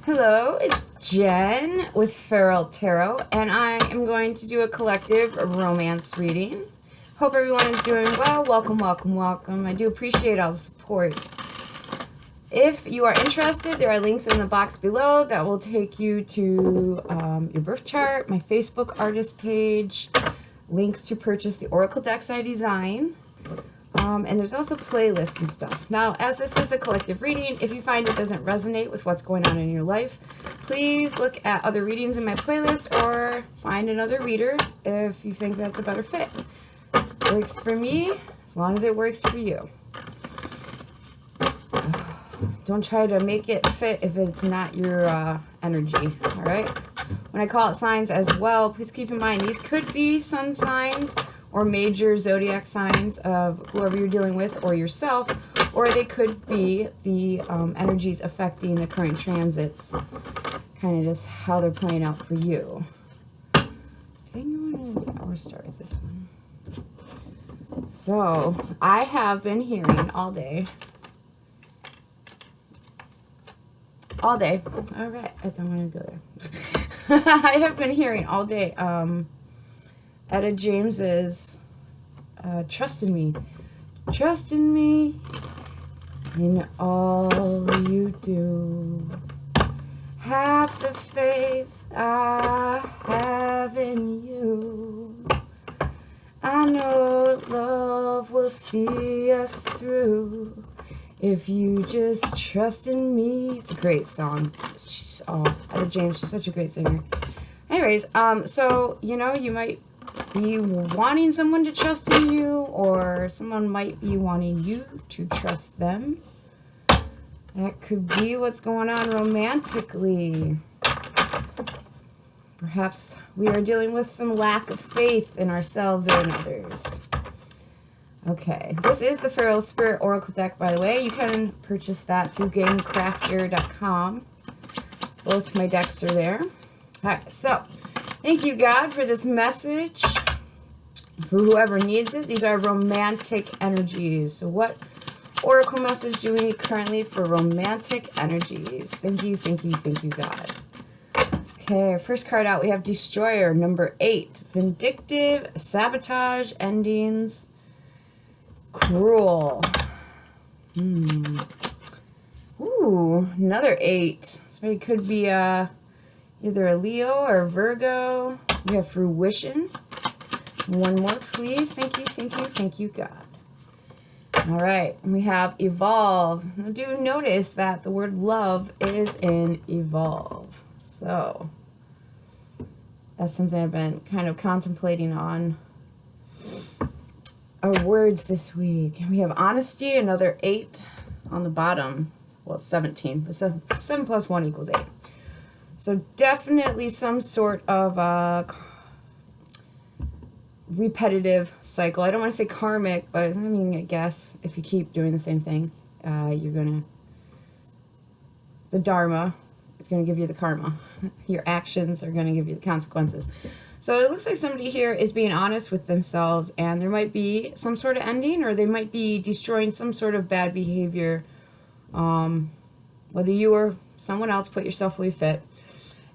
Hello, it's Jen with Feral Tarot, and I am going to do a collective romance reading. Hope everyone is doing well. Welcome, welcome, welcome. I do appreciate all the support. If you are interested, there are links in the box below that will take you to your birth chart, my Facebook artist page, links to purchase the oracle decks I design. And there's also playlists and stuff. Now, as this is a collective reading, if you find it doesn't resonate with what's going on in your life, please look at other readings in my playlist or find another reader if you think that's a better fit. Works for me, as long as it works for you. Don't try to make it fit if it's not your energy, all right? When I call it signs as well, please keep in mind these could be sun signs or major zodiac signs of whoever you're dealing with or yourself, or they could be the energies affecting the current transits, kind of just how they're playing out for you. I think we'll start with this one. So, I have been hearing all day, all right, I don't want to go there. I have been hearing all day, Etta James's trust in me in all you do, have the faith I have in you, I know love will see us through if you just trust in me. It's a great song. Etta James, she's such a great singer. Anyways, so you know, you might be wanting someone to trust in you, or someone might be wanting you to trust them. That could be what's going on romantically. Perhaps we are dealing with some lack of faith in ourselves or in others. Okay, this is the FeralSpirit Oracle deck, by the way. You can purchase that through GameCrafter.com. Both my decks are there. Alright, so thank you, God, for this message. For whoever needs it, these are romantic energies. So what oracle message do we need currently for romantic energies? Thank you, thank you, thank you, God. Okay, first card out, we have Destroyer, number 8. Vindictive, sabotage, endings, cruel. Ooh, another 8. So it could be either a Leo or a Virgo. We have fruition. One more, please. Thank you, thank you, thank you, God. All right, and we have evolve. Now, do notice that the word love is in evolve. So that's something I've been kind of contemplating on our words this week. And we have honesty, another 8 on the bottom. Well, it's 17, but 7 plus 1 equals 8. So definitely some sort of repetitive cycle. I don't want to say karmic, but I mean, I guess if you keep doing the same thing, you're going to, the dharma is going to give you the karma. Your actions are going to give you the consequences. So it looks like somebody here is being honest with themselves, and there might be some sort of ending, or they might be destroying some sort of bad behavior. Whether you or someone else, put yourself where you fit.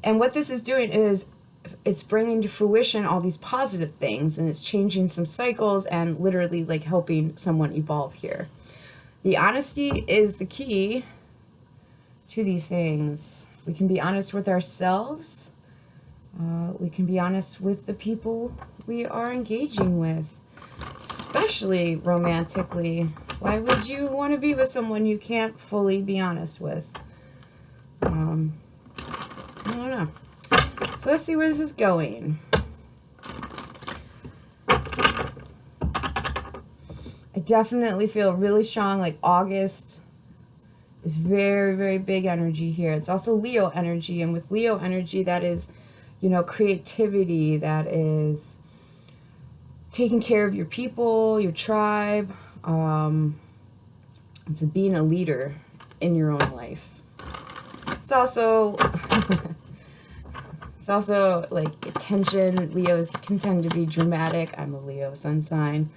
And what this is doing is it's bringing to fruition all these positive things, and it's changing some cycles and literally like helping someone evolve here. The honesty is the key to these things. We can be honest with ourselves. We can be honest with the people we are engaging with, especially romantically. Why would you want to be with someone you can't fully be honest with? I don't know. So let's see where this is going. I definitely feel really strong, like August is very, very big energy here. It's also Leo energy, and with Leo energy, that is, you know, creativity, that is taking care of your people, your tribe. It's being a leader in your own life. It's also it's also like attention. Leos can tend to be dramatic. I'm a Leo sun sign.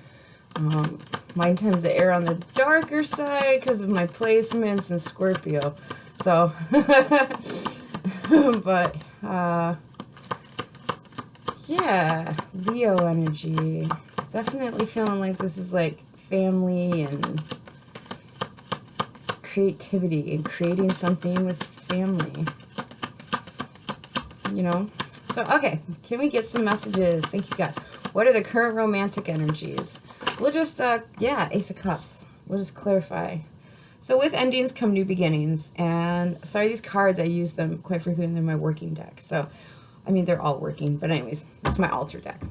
Mine tends to err on the darker side because of my placements in Scorpio. So But, yeah, Leo energy. Definitely feeling like this is like family and creativity and creating something with family. You know? So, okay, can we get some messages? Thank you, God. What are the current romantic energies? We'll just, yeah, Ace of Cups. We'll just clarify. So with endings come new beginnings. And sorry, these cards, I use them quite frequently in my working deck. So, I mean, they're all working. But anyways, it's my altar deck.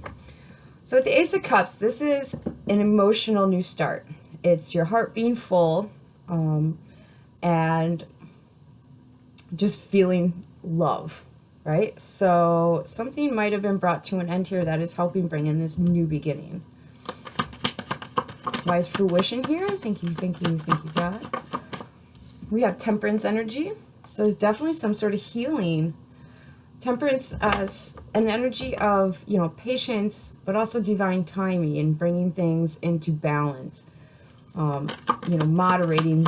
So with the Ace of Cups, this is an emotional new start. It's your heart being full and just feeling love, right? So something might have been brought to an end here that is helping bring in this new beginning. Wise fruition here. Thank you, thank you, thank you, God. We have temperance energy. So there's definitely some sort of healing. Temperance as an energy of, you know, patience, but also divine timing and bringing things into balance. You know, moderating.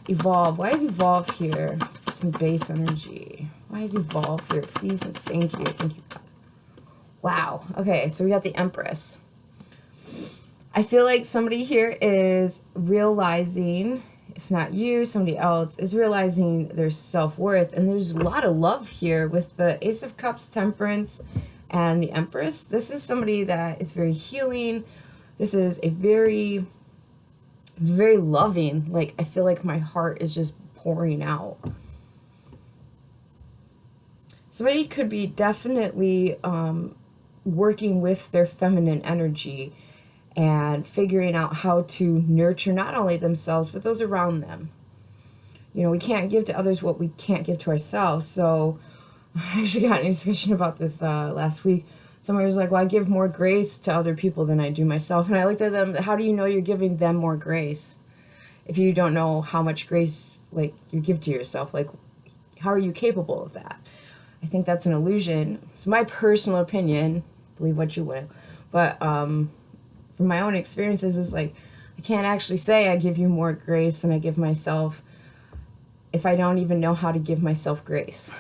Evolve. Why is evolve here? Let's get some base energy. Why is evolve here? Please and thank you. Thank you. Wow. Okay, so we got the Empress. I feel like somebody here is realizing, if not you, somebody else is realizing their self-worth. And there's a lot of love here with the Ace of Cups, Temperance, and the Empress. This is somebody that is very healing. This is a very loving. Like, I feel like my heart is just pouring out. Somebody could be definitely working with their feminine energy and figuring out how to nurture not only themselves, but those around them. You know, we can't give to others what we can't give to ourselves. So I actually got in a discussion about this last week. Somebody was like, well, I give more grace to other people than I do myself. And I looked at them, how do you know you're giving them more grace if you don't know how much grace, like, you give to yourself? Like, how are you capable of that? I think that's an illusion. It's my personal opinion. Believe what you will. But from my own experiences, is like, I can't actually say I give you more grace than I give myself if I don't even know how to give myself grace.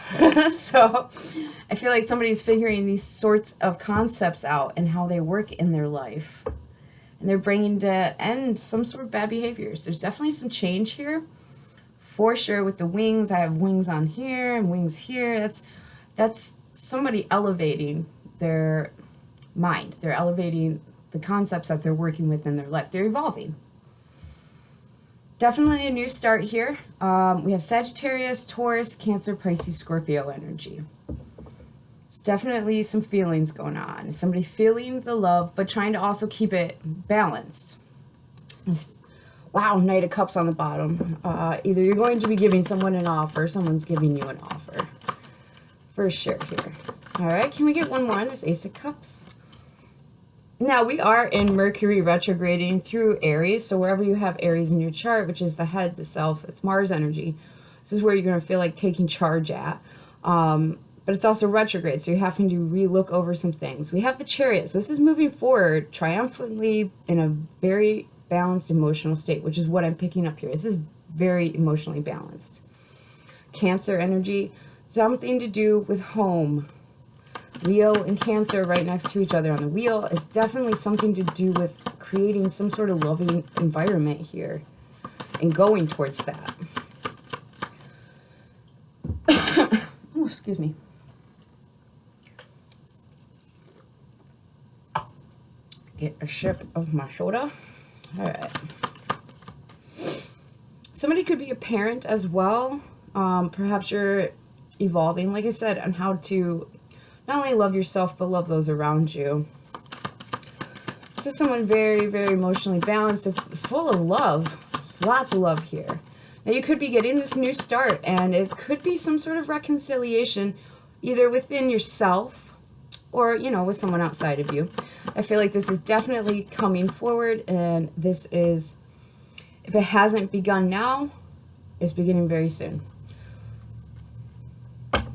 So I feel like somebody's figuring these sorts of concepts out and how they work in their life. And they're bringing to end some sort of bad behaviors. There's definitely some change here. For sure, with the wings, I have wings on here and wings here. That's somebody elevating their mind. They're elevating the concepts that they're working with in their life. They're evolving. Definitely a new start here. We have Sagittarius, Taurus, Cancer, Pisces, Scorpio energy. There's definitely some feelings going on. Is somebody feeling the love, but trying to also keep it balanced? Wow, Knight of Cups on the bottom. Either you're going to be giving someone an offer, someone's giving you an offer. For sure here. All right, can we get one more on this Ace of Cups? Now, we are in Mercury retrograding through Aries. So wherever you have Aries in your chart, which is the head, the self, it's Mars energy. This is where you're going to feel like taking charge at. But it's also retrograde, so you're having to re-look over some things. We have the Chariot. So this is moving forward triumphantly in a very balanced emotional state, which is what I'm picking up here. This is very emotionally balanced. Cancer energy, something to do with home. Leo and Cancer right next to each other on the wheel. It's definitely something to do with creating some sort of loving environment here and going towards that. Oh, excuse me. Get a ship of my shoulder. All right. Somebody could be a parent as well. Perhaps you're evolving, like I said, on how to not only love yourself, but love those around you. This is someone very, very emotionally balanced, full of love. There's lots of love here. Now, you could be getting this new start, and it could be some sort of reconciliation, either within yourself or, you know, with someone outside of you. I feel like this is definitely coming forward, and this is, if it hasn't begun now, it's beginning very soon. I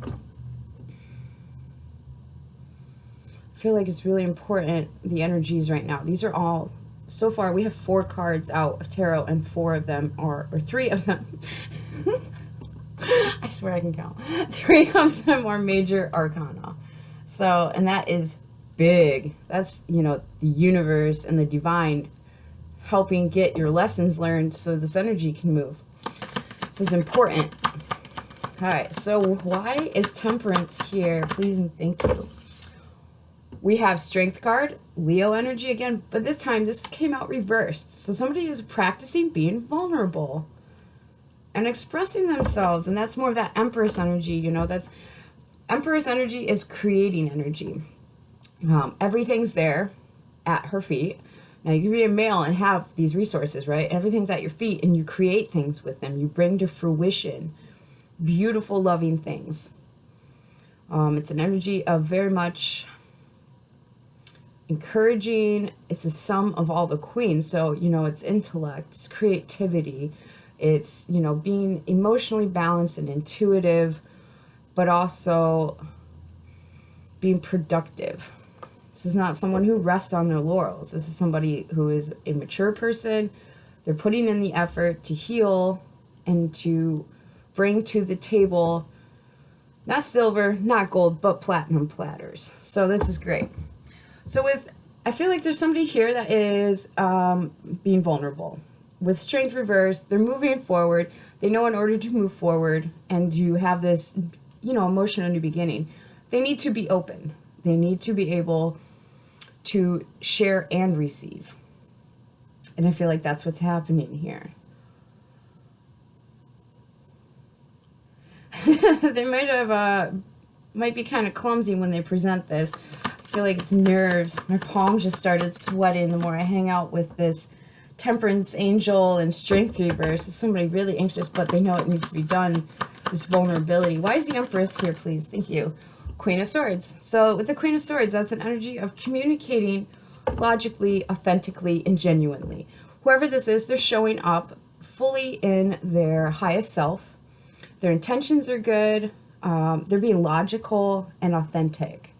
feel like it's really important, the energies right now. These are all, so far we have 4 cards out of tarot, and 4 of them are, or 3 of them I swear I can count. 3 of them are major arcana. So, and that is big. That's, you know, the universe and the divine helping get your lessons learned so this energy can move. This is important. All right, so why is temperance here? Please and thank you. We have strength card, Leo energy again, but this time this came out reversed. So somebody is practicing being vulnerable and expressing themselves, and that's more of that Empress energy, you know, that's Empress energy is creating energy. Everything's there at her feet. Now you can be a male and have these resources, right? Everything's at your feet and you create things with them. You bring to fruition beautiful, loving things. It's an energy of very much encouraging. It's a sum of all the queens. So, you know, it's intellect, it's creativity, it's, you know, being emotionally balanced and intuitive, but also being productive. This is not someone who rests on their laurels. This is somebody who is a mature person. They're putting in the effort to heal and to bring to the table, not silver, not gold, but platinum platters. So this is great. So I feel like there's somebody here that is being vulnerable. With strength reversed, they're moving forward. They know in order to move forward and you have this, you know, emotional new beginning, they need to be open. They need to be able to share and receive. And I feel like that's what's happening here. They might be kind of clumsy when they present this. I feel like it's nerves. My palms just started sweating the more I hang out with this temperance angel and strength reverse. It's somebody really anxious, but they know it needs to be done. This vulnerability. Why is the Empress here, please? Thank you. Queen of Swords. So with the Queen of Swords, that's an energy of communicating logically, authentically, and genuinely. Whoever this is, they're showing up fully in their highest self. Their intentions are good. They're being logical and authentic.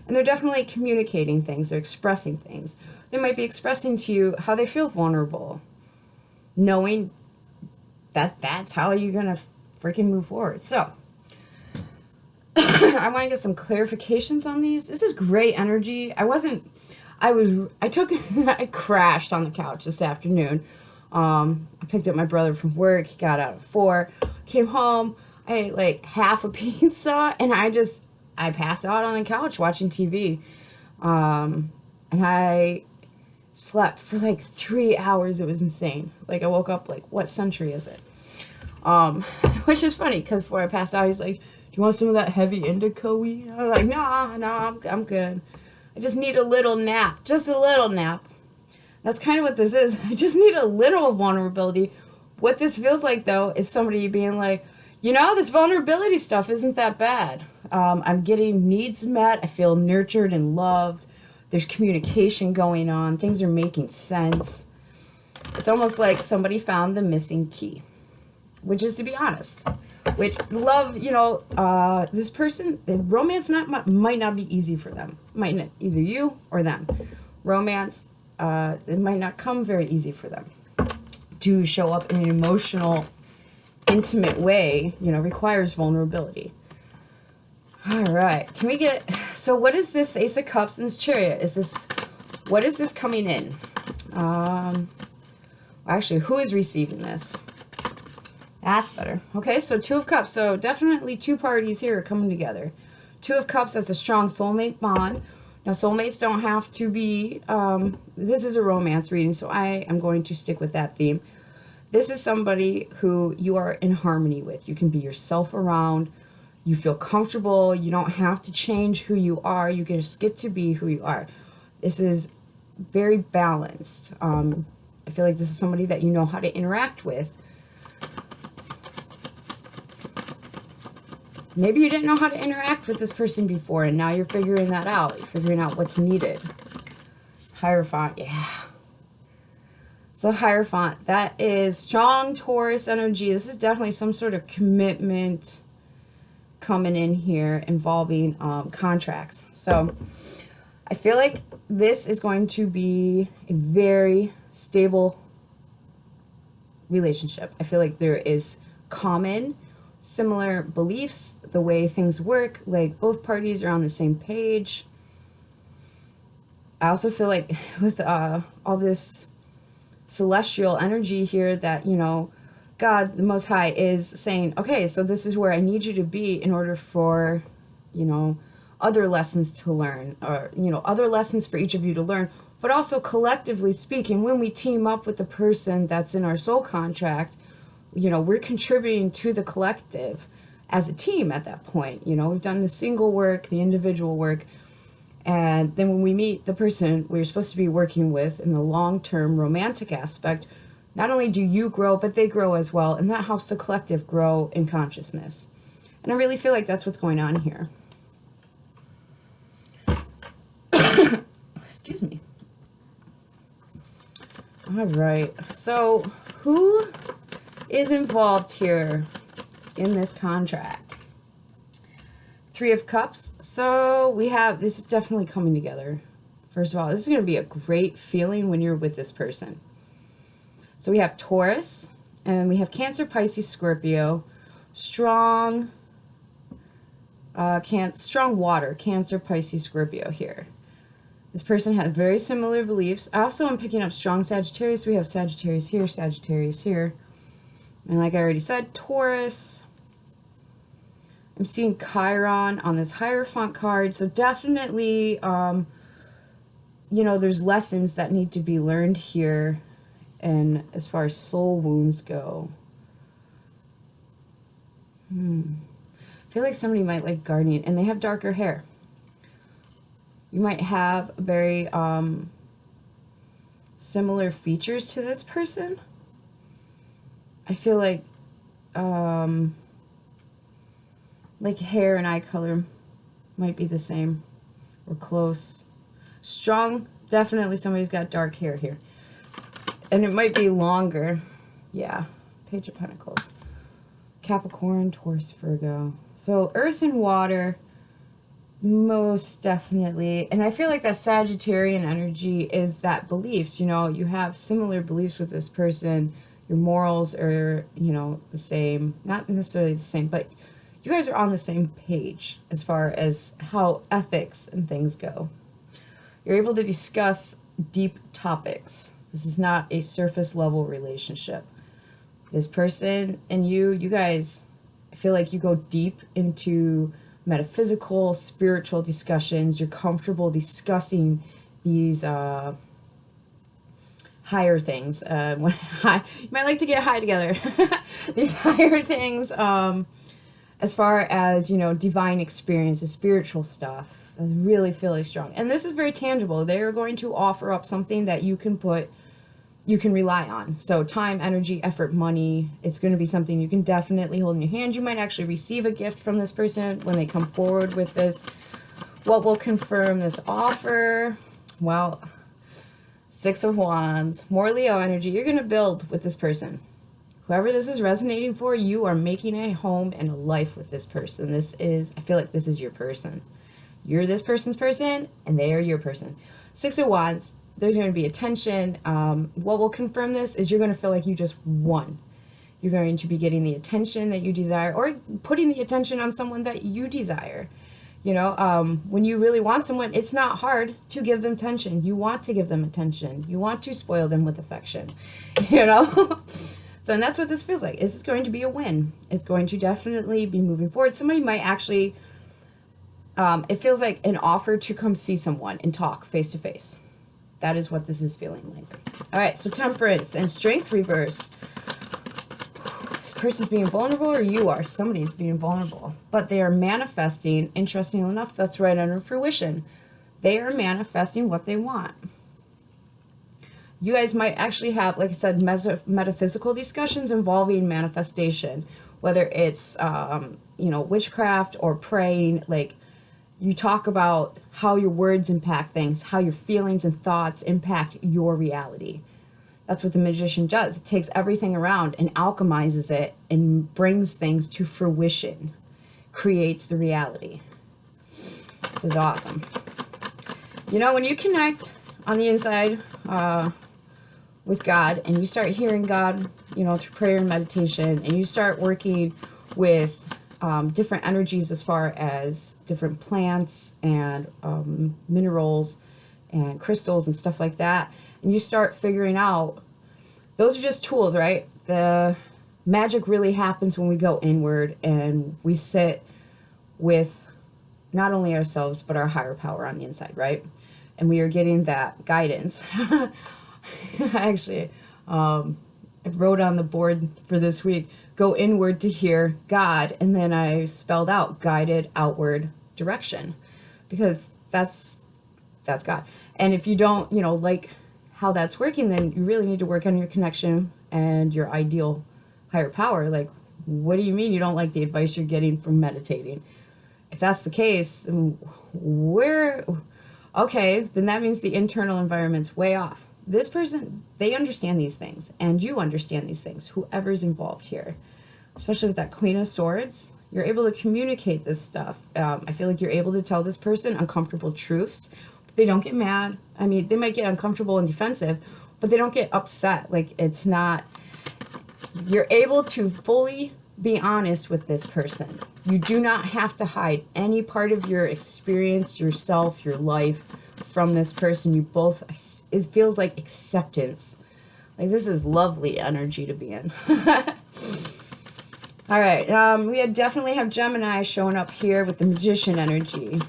And they're definitely communicating things. They're expressing things. They might be expressing to you how they feel vulnerable, knowing that that's how you're going to freaking move forward. So I want to get some clarifications on these. This is great energy. I crashed on the couch this afternoon. I picked up my brother from work. He got out at 4, came home. I ate like half a pizza and I passed out on the couch watching TV. And I slept for like 3 hours. It was insane. Like I woke up like, what century is it? Which is funny because before I passed out, he's like, do you want some of that heavy indica weed? I was like, no, I'm good. I just need a little nap, just a little nap. That's kind of what this is. I just need a little vulnerability. What this feels like, though, is somebody being like, you know, this vulnerability stuff isn't that bad. I'm getting needs met. I feel nurtured and loved. There's communication going on. Things are making sense. It's almost like somebody found the missing key, which is to be honest. Which love, you know, this person, the romance might not be easy for them. Might not, either you or them. Romance, it might not come very easy for them. To show up in an emotional, intimate way, you know, requires vulnerability. All right, can we get, so what is this Ace of Cups and this Chariot? What is this coming in? Actually, who is receiving this? That's better. Okay, so 2 of Cups. So definitely 2 parties here are coming together. 2 of Cups, that's a strong soulmate bond. Now, soulmates don't have to be, this is a romance reading, so I am going to stick with that theme. This is somebody who you are in harmony with. You can be yourself around. You feel comfortable. You don't have to change who you are. You can just get to be who you are. This is very balanced. I feel like this is somebody that you know how to interact with. Maybe you didn't know how to interact with this person before, and now you're figuring that out. You're figuring out what's needed. Hierophant, yeah. So Hierophant, that is strong Taurus energy. This is definitely some sort of commitment coming in here involving contracts. So I feel like this is going to be a very stable relationship. I feel like there is common, similar beliefs, the way things work, like both parties are on the same page. I also feel like with all this celestial energy here that, you know, God, the Most High, is saying, okay, so this is where I need you to be in order for, you know, other lessons to learn, or, you know, other lessons for each of you to learn. But also collectively speaking, when we team up with the person that's in our soul contract, you know, we're contributing to the collective as a team at that point. You know, we've done the single work, the individual work. And then when we meet the person we're supposed to be working with in the long-term romantic aspect, not only do you grow, but they grow as well. And that helps the collective grow in consciousness. And I really feel like that's what's going on here. Excuse me. All right. So who is involved here in this contract? Three of Cups. So we have, this is definitely coming together. First of all, this is going to be a great feeling when you're with this person. So we have Taurus, and we have Cancer, Pisces, Scorpio, strong water, Cancer, Pisces, Scorpio here. This person has very similar beliefs. Also, I'm picking up strong Sagittarius. We have Sagittarius here, Sagittarius here. And like I already said, Taurus. I'm seeing Chiron on this Hierophant card. So definitely, you know, there's lessons that need to be learned here. And as far as soul wounds go. I feel like somebody might like gardening, and they have darker hair. You might have very similar features to this person. I feel like hair and eye color might be the same or close. Strong, definitely somebody's got dark hair here. And it might be longer. Yeah, Page of Pentacles. Capricorn, Taurus, Virgo. So earth and water, most definitely. And I feel like that Sagittarian energy is that beliefs. You know, you have similar beliefs with this person. Your morals are, you know, the same. Not necessarily the same, but you guys are on the same page as far as how ethics and things go. You're able to discuss deep topics. This is not a surface level relationship. This person and you guys, I feel like you go deep into metaphysical, spiritual discussions. You're comfortable discussing these higher things. You might like to get high together. These higher things, as far as, you know, divine experiences, spiritual stuff. I really feel like strong. And this is very tangible. They are going to offer up something that you can rely on. So time, energy, effort, money, it's going to be something you can definitely hold in your hand. You might actually receive a gift from this person when they come forward with this. What will confirm this offer? Well, Six of Wands, more Leo energy. You're going to build with this person. Whoever this is resonating for, you are making a home and a life with this person. This is, I feel like this is your person. You're this person's person, and they are your person. Six of Wands, there's going to be attention. What will confirm this is you're going to feel like you just won. You're going to be getting the attention that you desire, or putting the attention on someone that you desire. You know, when you really want someone, it's not hard to give them attention. You want to give them attention. You want to spoil them with affection, you know? So, and that's what this feels like. This is going to be a win. It's going to definitely be moving forward. Somebody might actually, it feels like an offer to come see someone and talk face to face. That is what this is feeling like. All right, so Temperance and Strength reverse. This person's being vulnerable, or you are. Somebody's being vulnerable. But they are manifesting, interestingly enough, that's right under fruition. They are manifesting what they want. You guys might actually have, like I said, metaphysical discussions involving manifestation. Whether it's, you know, witchcraft or praying, like, you talk about how your words impact things, how your feelings and thoughts impact your reality. That's what the magician does. It takes everything around and alchemizes it and brings things to fruition, creates the reality. This is awesome. You know, when you connect on the inside with God and you start hearing God you know, through prayer and meditation, and you start working with different energies as far as different plants and minerals and crystals and stuff like that, and you start figuring out, those are just tools, right? The magic really happens when we go inward and we sit with not only ourselves but our higher power on the inside, right? And we are getting that guidance. Actually, I wrote on the board for this week, go inward to hear God, and then I spelled out guided outward direction, because that's God. And if you don't, you know, like how that's working, then you really need to work on your connection and your ideal higher power. Like, what do you mean you don't like the advice you're getting from meditating? If that's the case, then okay, then that means the internal environment's way off. This person, they understand these things, and you understand these things, whoever's involved here. Especially with that Queen of Swords, you're able to communicate this stuff. I feel like you're able to tell this person uncomfortable truths. But they don't get mad. I mean, they might get uncomfortable and defensive, but they don't get upset. Like, it's not... You're able to fully be honest with this person. You do not have to hide any part of your experience, yourself, your life from this person. You both... It feels like acceptance. Like, this is lovely energy to be in. All right, we definitely have Gemini showing up here with the Magician energy.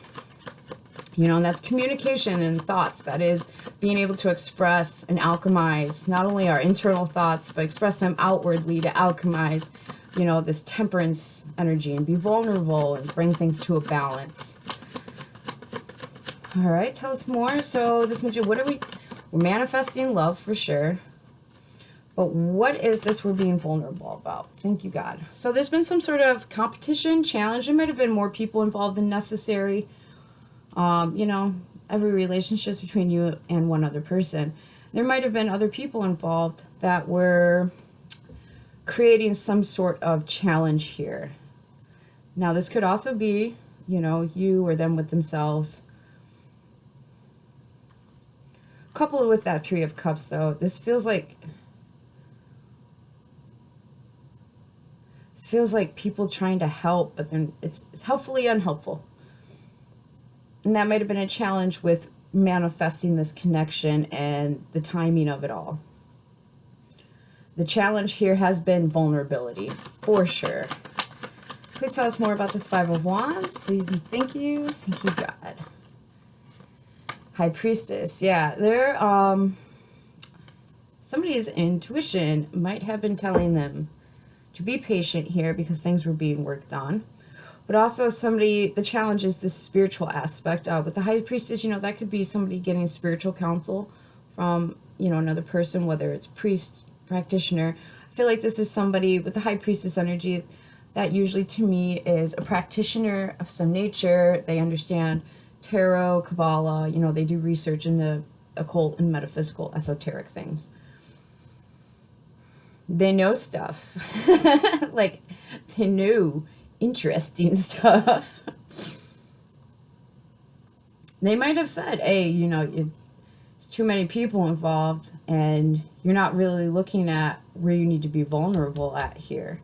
You know, and that's communication and thoughts. That is being able to express and alchemize not only our internal thoughts, but express them outwardly to alchemize, you know, this temperance energy and be vulnerable and bring things to a balance. All right, tell us more. So this Magician, we're manifesting love for sure. But what is this we're being vulnerable about? Thank you, God. So there's been some sort of competition, challenge. There might have been more people involved than necessary. You know, every relationship is between you and one other person. There might have been other people involved that were creating some sort of challenge here. Now, this could also be, you know, you or them with themselves. Coupled with that Three of Cups, though, this feels like people trying to help, but then it's helpfully unhelpful. And that might have been a challenge with manifesting this connection and the timing of it all. The challenge here has been vulnerability, for sure. Please tell us more about this Five of Wands, please and thank you. Thank you, God. High Priestess, yeah, there, somebody's intuition might have been telling them to be patient here because things were being worked on. But also the challenge is this spiritual aspect. With the High Priestess, you know, that could be somebody getting spiritual counsel from, you know, another person, whether it's priest, practitioner. I feel like this is somebody with the High Priestess energy that usually to me is a practitioner of some nature. They understand tarot, Kabbalah, you know, they do research into occult and metaphysical, esoteric things. They know stuff. Like, they know interesting stuff. They might have said, hey, you know, it's too many people involved and you're not really looking at where you need to be vulnerable at here.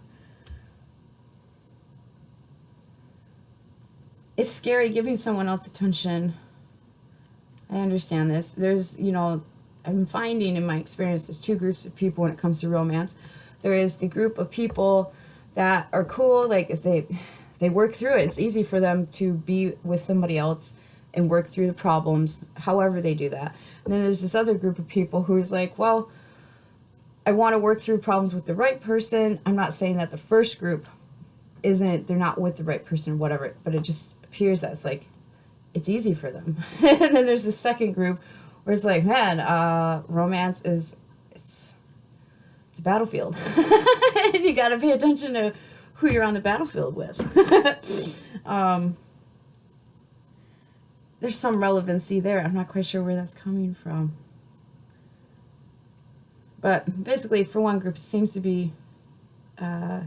It's scary giving someone else attention. I understand this. There's, you know, I'm finding in my experience there's two groups of people when it comes to romance. There is the group of people that are cool, like if they work through it, it's easy for them to be with somebody else and work through the problems, however they do that. And then there's this other group of people who's like, well, I want to work through problems with the right person. I'm not saying that the first group they're not with the right person or whatever, but it just appears that it's like, it's easy for them. And then there's the second group where it's like, man, romance is, it's a battlefield. And you got to pay attention to who you're on the battlefield with. There's some relevancy there. I'm not quite sure where that's coming from. But basically, for one group, it seems to be, I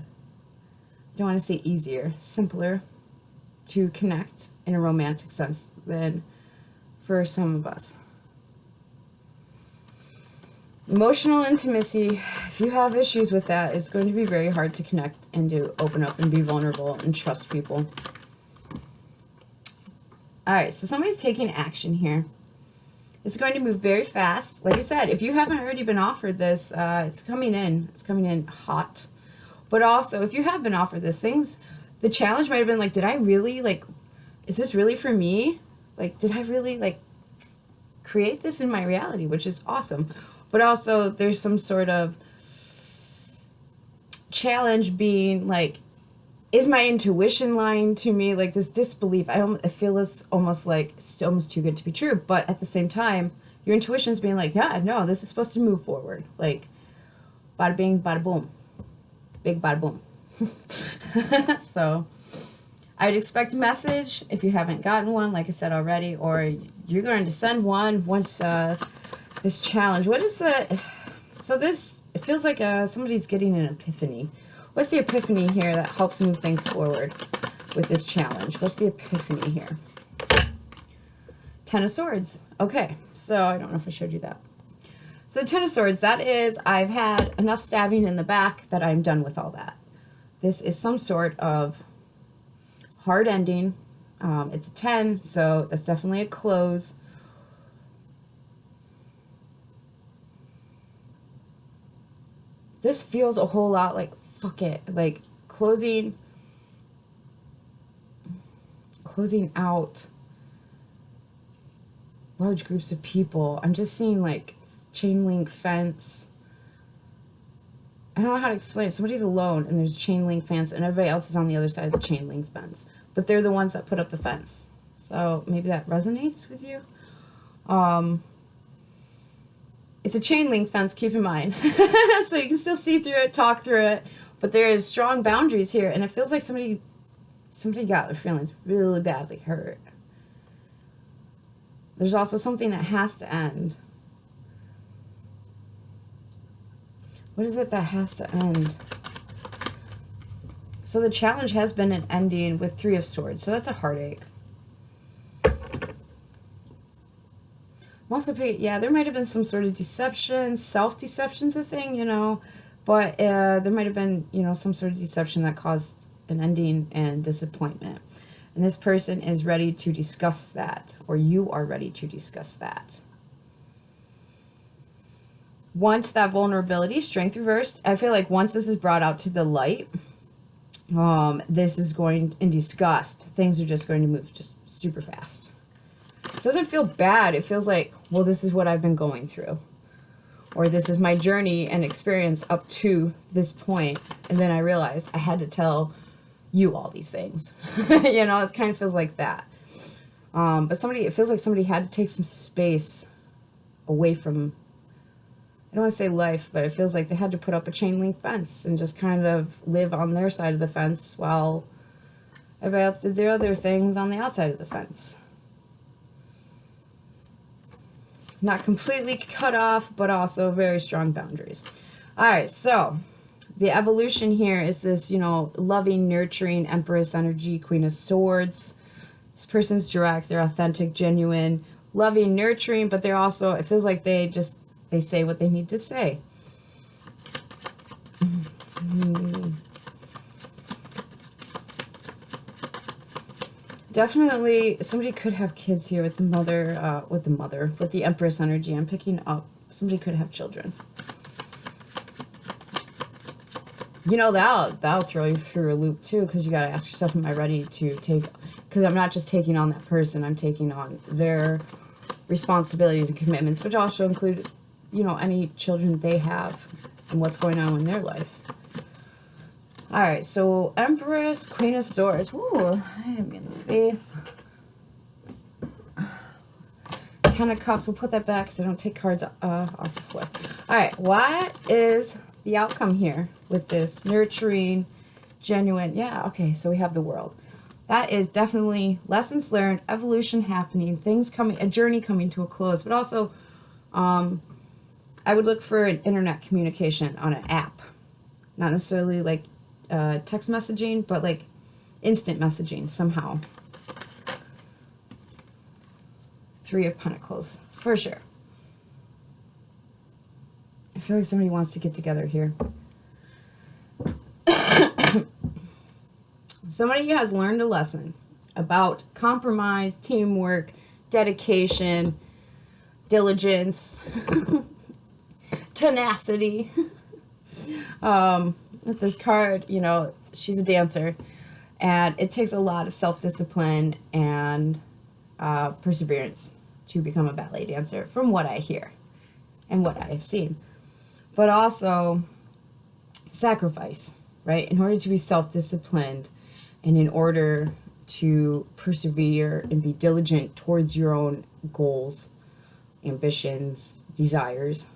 don't want to say easier, simpler to connect in a romantic sense than for some of us. Emotional intimacy, if you have issues with that, it's going to be very hard to connect and to open up and be vulnerable and trust people. All right, so somebody's taking action here. It's going to move very fast. Like I said, if you haven't already been offered this, it's coming in. It's coming in hot. But also, if you have been offered this, the challenge might have been like, did I really, like, is this really for me? Like, did I really, like, create this in my reality, which is awesome. But also, there's some sort of challenge being like, is my intuition lying to me? Like this disbelief. I feel it's almost like it's almost too good to be true. But at the same time, your intuition's being like, yeah, no, this is supposed to move forward. Like, bada bing, bada boom. Big bada boom. So, I'd expect a message if you haven't gotten one, like I said already, or you're going to send one once this challenge. What is the... So this, it feels like somebody's getting an epiphany. What's the epiphany here that helps move things forward with this challenge? What's the epiphany here? Ten of Swords. Okay, so I don't know if I showed you that. So the Ten of Swords, that is, I've had enough stabbing in the back that I'm done with all that. This is some sort of hard ending. It's a 10, so that's definitely a close. This feels a whole lot like, fuck it, like closing out large groups of people. I'm just seeing like chain link fence. I don't know how to explain it. Somebody's alone and there's a chain link fence and everybody else is on the other side of the chain link fence. But they're the ones that put up the fence. So maybe that resonates with you. It's a chain link fence, keep in mind. So you can still see through it, talk through it. But there is strong boundaries here. And it feels like somebody got their feelings really badly hurt. There's also something that has to end. What is it that has to end? So the challenge has been an ending with Three of Swords. So that's a heartache. I'm also picking, yeah, there might have been some sort of deception. Self-deception's a thing, you know. But there might have been, you know, some sort of deception that caused an ending and disappointment. And this person is ready to discuss that. Or you are ready to discuss that. Once that vulnerability, strength reversed, I feel like once this is brought out to the light, this is going, in disgust, things are just going to move just super fast. It doesn't feel bad. It feels like, well, this is what I've been going through. Or this is my journey and experience up to this point. And then I realized I had to tell you all these things. You know, it kind of feels like that. But it feels like somebody had to take some space away from, I don't want to say life, but it feels like they had to put up a chain link fence and just kind of live on their side of the fence while everybody else did their other things on the outside of the fence. Not completely cut off, but also very strong boundaries. All right, so the evolution here is this, you know, loving, nurturing, Empress energy, Queen of Swords. This person's direct, they're authentic, genuine, loving, nurturing, but they're also, it feels like they say what they need to say. Definitely, somebody could have kids here with the mother, with the Empress energy. I'm picking up, somebody could have children. You know, that'll throw you through a loop too, because you got to ask yourself, am I ready to take, because I'm not just taking on that person, I'm taking on their responsibilities and commitments, which also include, you know, any children they have and what's going on in their life. All right, so Empress, Queen of Swords. Ooh, I am in the faith. Ten of Cups. We'll put that back because I don't take cards off the floor. All right, what is the outcome here with this nurturing, genuine? Yeah, okay, so we have the World. That is definitely lessons learned, evolution happening, things coming, a journey coming to a close. But also, I would look for an internet communication on an app, not necessarily like text messaging, but like instant messaging somehow. Three of Pentacles, for sure. feel like somebody wants to get together here. Somebody has learned a lesson about compromise, teamwork, dedication, diligence, tenacity. With this card, you know, she's a dancer, and it takes a lot of self-discipline and perseverance to become a ballet dancer, from what I hear and what I have seen. But also sacrifice, right? In order to be self-disciplined and in order to persevere and be diligent towards your own goals, ambitions, desires,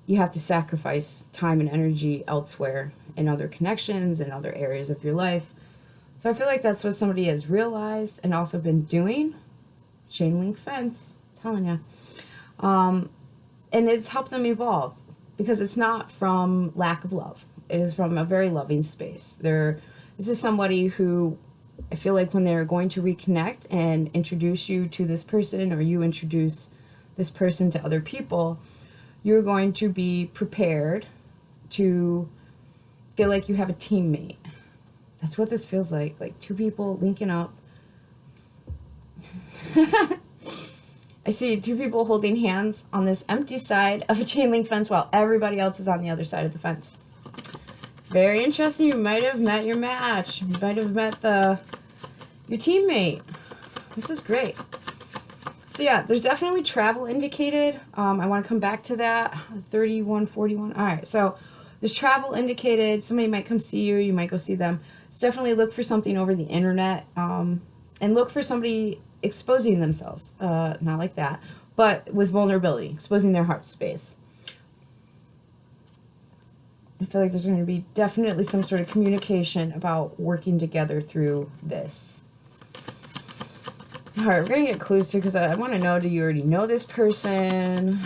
you have to sacrifice time and energy elsewhere in other connections and other areas of your life. So I feel like that's what somebody has realized and also been doing. Chain link fence, I'm telling you. And it's helped them evolve because it's not from lack of love. It is from a very loving space. This is somebody who, I feel like when they're going to reconnect and introduce you to this person, or you introduce this person to other people, you're going to be prepared to feel like you have a teammate. That's what this feels like two people linking up. I see two people holding hands on this empty side of a chain link fence while everybody else is on the other side of the fence. Very interesting. You might have met your match. You might have met your teammate. This is great. So yeah, there's definitely travel indicated. I want to come back to that. 3141. All right, so there's travel indicated. Somebody might come see you. You might go see them. So definitely look for something over the internet, and look for somebody exposing themselves. Not like that, but with vulnerability, exposing their heart space. I feel like there's going to be definitely some sort of communication about working together through this. All right, we're going to get clues too, because I want to know, do you already know this person?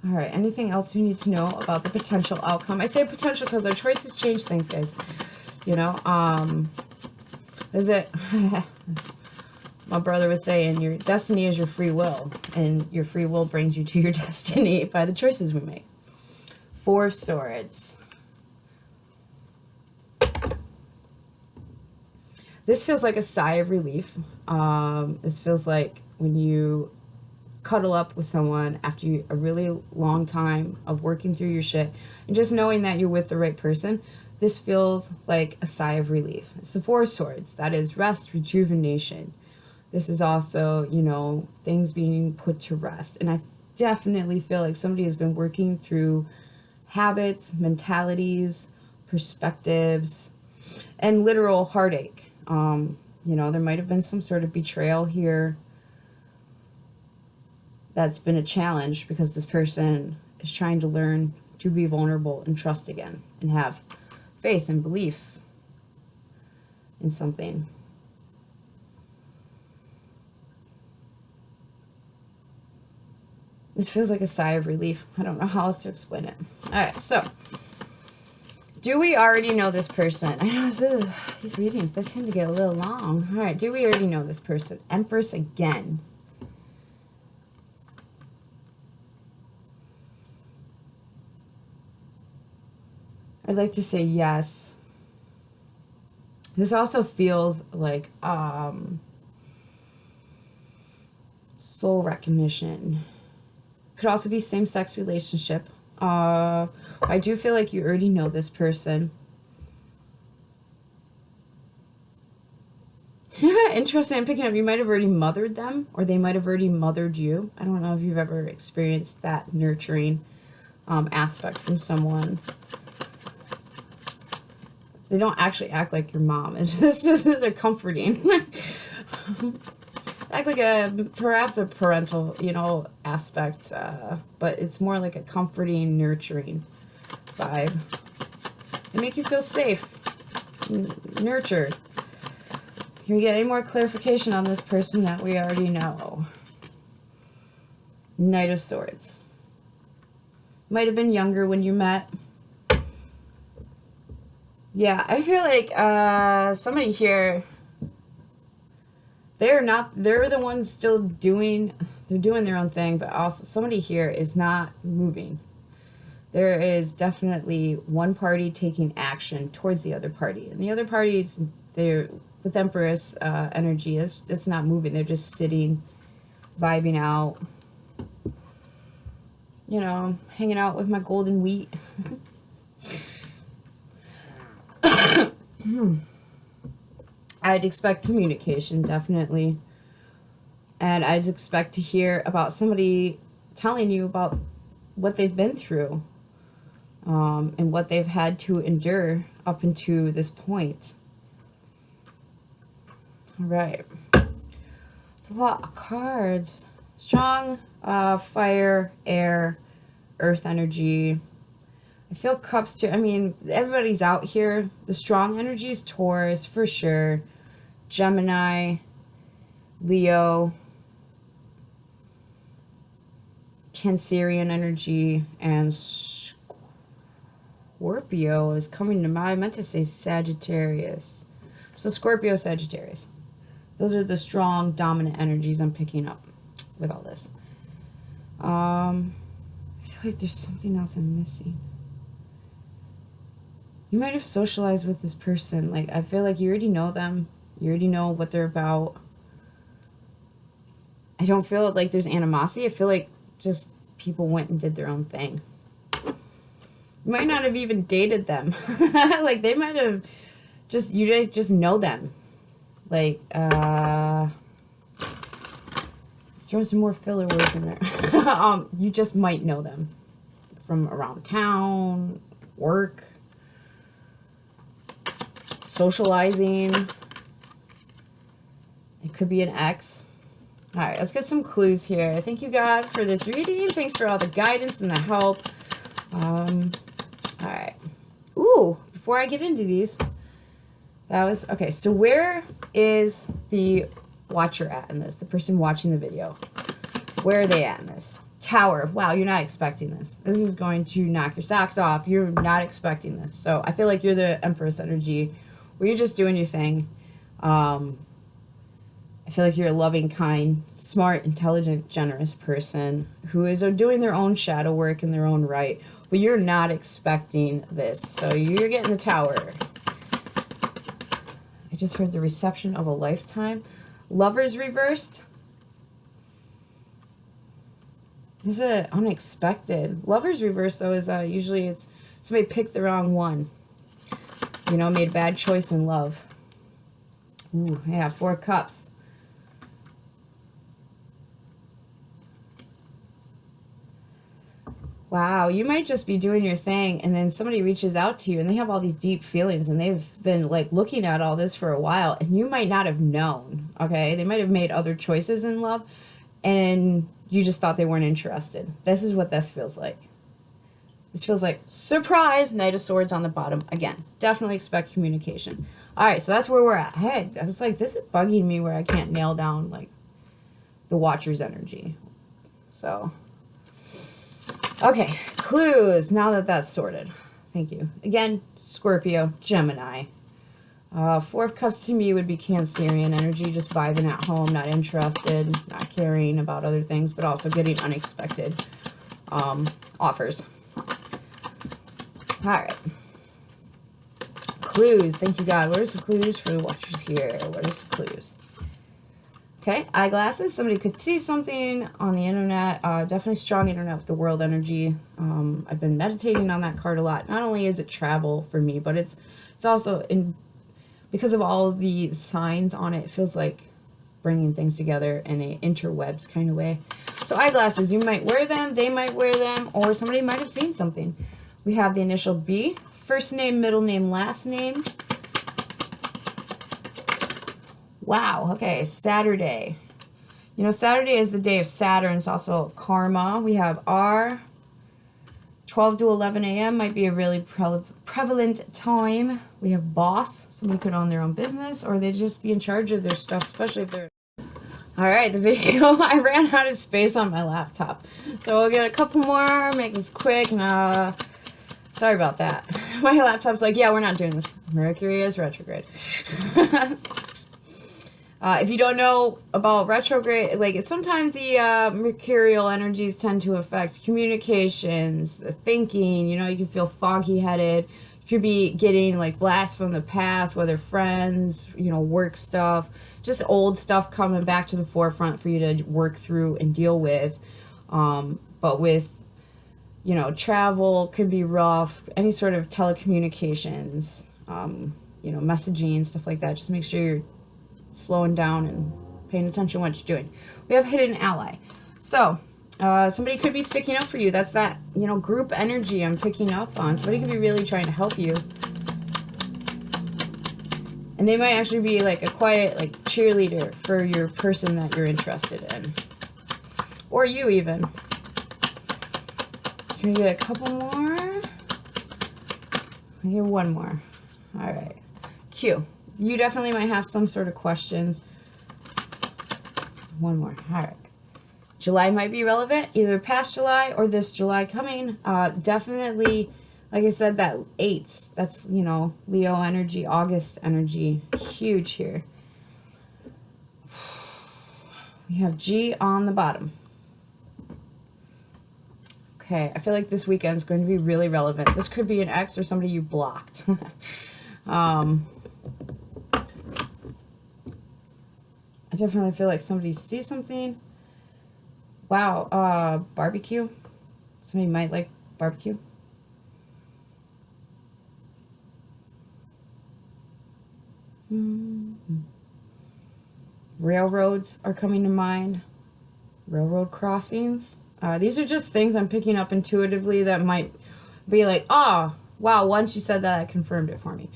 All right, anything else we need to know about the potential outcome? I say potential because our choices change things, guys. You know, is it... My brother was saying, your destiny is your free will, and your free will brings you to your destiny by the choices we make. Four of Swords. This feels like a sigh of relief. This feels like when you cuddle up with someone after a really long time of working through your shit, and just knowing that you're with the right person. This feels like a sigh of relief. It's the Four of Swords. That is rest, rejuvenation. This is also, you know, things being put to rest. And I definitely feel like somebody has been working through habits, mentalities, perspectives, and literal heartache. You know, there might have been some sort of betrayal here that's been a challenge because this person is trying to learn to be vulnerable and trust again and have faith and belief in something. This feels like a sigh of relief. I don't know how else to explain it. All right, so do we already know this person? I know these readings, they tend to get a little long. All right, do we already know this person? Empress again. I'd like to say yes. This also feels like soul recognition. Could also be same-sex relationship. I do feel like you already know this person. Interesting. I'm picking up, you might have already mothered them, or they might have already mothered you. I don't know if you've ever experienced that nurturing aspect from someone. They don't actually act like your mom. It's just they're comforting. Act like perhaps a parental, you know, aspect, but it's more like a comforting, nurturing vibe. They make you feel safe, nurtured. Can we get any more clarification on this person that we already know? Knight of Swords. Might have been younger when you met. Yeah, I feel like somebody here they're not, they're the ones still doing, they're doing their own thing, but also somebody here is not moving. There is definitely one party taking action towards the other party. And the other party, they're, with Empress energy, it's not moving. They're just sitting, vibing out, you know, hanging out with my golden wheat. I'd expect communication, definitely. And I'd expect to hear about somebody telling you about what they've been through, and what they've had to endure up until this point. All right. It's a lot of cards. Strong fire, air, earth energy. I feel cups too. I mean, everybody's out here. The strong energy is Taurus for sure. Gemini, Leo, Cancerian energy, and Scorpio is coming to mind. I meant to say Sagittarius. So Scorpio, Sagittarius. Those are the strong, dominant energies I'm picking up with all this. I feel like there's something else I'm missing. You might have socialized with this person. Like, I feel like you already know them. You already know what they're about. I don't feel like there's animosity. I feel like just people went and did their own thing. You might not have even dated them. Like, they might have just, you guys just know them. Like, throw some more filler words in there. You just might know them from around town, work, socializing. It could be an ex. All right, let's get some clues here. Thank you, God, for this reading. Thanks for all the guidance and the help. All right. Ooh, before I get into these, that was, okay, so where is the watcher at in this? The person watching the video. Where are they at in this? Tower. Wow, you're not expecting this. This is going to knock your socks off. You're not expecting this. So I feel like you're the Empress energy, where you're just doing your thing. I feel like you're a loving, kind, smart, intelligent, generous person who is doing their own shadow work in their own right. But you're not expecting this. So you're getting the Tower. I just heard the reception of a lifetime. Lovers reversed. This is unexpected. Lovers reversed, though, is usually it's somebody picked the wrong one. You know, made a bad choice in love. Ooh, yeah, 4 cups. Wow, you might just be doing your thing, and then somebody reaches out to you, and they have all these deep feelings, and they've been, like, looking at all this for a while, and you might not have known, okay? They might have made other choices in love, and you just thought they weren't interested. This is what this feels like. This feels like, surprise, Knight of Swords on the bottom. Again, definitely expect communication. All right, so that's where we're at. Hey, I was like, this is bugging me where I can't nail down, like, the Watcher's energy. So... okay, clues, now that that's sorted. Thank you. Again, Scorpio, Gemini. 4 of Cups to me would be Cancerian energy, just vibing at home, not interested, not caring about other things, but also getting unexpected offers. All right. Clues, thank you, God. What are some clues for the watchers here? What are some clues? Okay, eyeglasses. Somebody could see something on the internet. Definitely strong internet with the world energy. I've been meditating on that card a lot. Not only is it travel for me, but it's also because of all the signs on it. It feels like bringing things together in a interwebs kind of way. So eyeglasses, you might wear them, they might wear them, or somebody might have seen something. We have the initial B, first name, middle name, last name. Wow, okay, Saturday. You know, Saturday is the day of Saturn. It's also karma. We have R. 12 to 11 a.m. might be a really prevalent time. We have boss. Somebody could own their own business, or they just be in charge of their stuff, especially if they're... All right, the video, I ran out of space on my laptop. So we'll get a couple more, make this quick. Nah, sorry about that. My laptop's like, yeah, we're not doing this. Mercury is retrograde. If you don't know about retrograde, like sometimes the mercurial energies tend to affect communications, the thinking, you know, you can feel foggy headed. You could be getting like blasts from the past, whether friends, you know, work stuff, just old stuff coming back to the forefront for you to work through and deal with. But with, you know, travel could be rough, any sort of telecommunications, you know, messaging, stuff like that. Just make sure you're slowing down and paying attention to what you're doing. We have hidden ally. So, somebody could be sticking up for you. That's that, you know, group energy I'm picking up on. Somebody could be really trying to help you. And they might actually be like a quiet, like, cheerleader for your person that you're interested in. Or you even. Can we get a couple more? I get one more. All right. Q. You definitely might have some sort of questions. One more. All right. July might be relevant, either past July or this July coming. Definitely, like I said, that 8, that's, you know, Leo energy, August energy, huge here. We have G on the bottom. Okay, I feel like this weekend is going to be really relevant. This could be an ex or somebody you blocked. I definitely feel like somebody sees something. Wow, barbecue. Somebody might like barbecue. Railroads are coming to mind. Railroad crossings. These are just things I'm picking up intuitively that might be like, oh, wow, once you said that, I confirmed it for me.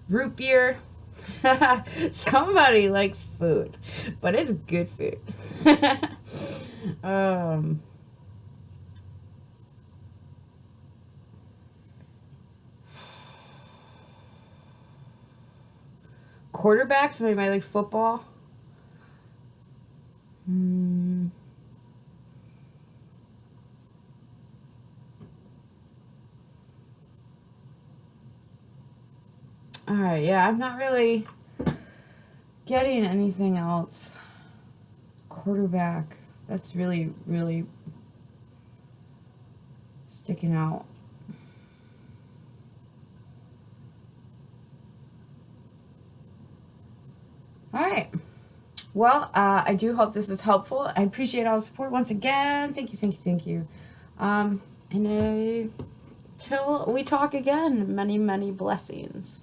Root beer. Somebody likes food, but it's good food. Quarterback. Somebody might like football. Alright, yeah, I'm not really getting anything else. Quarterback. That's really, really sticking out. Alright. Well, I do hope this is helpful. I appreciate all the support once again. Thank you, thank you, thank you. And until we talk again, many, many blessings.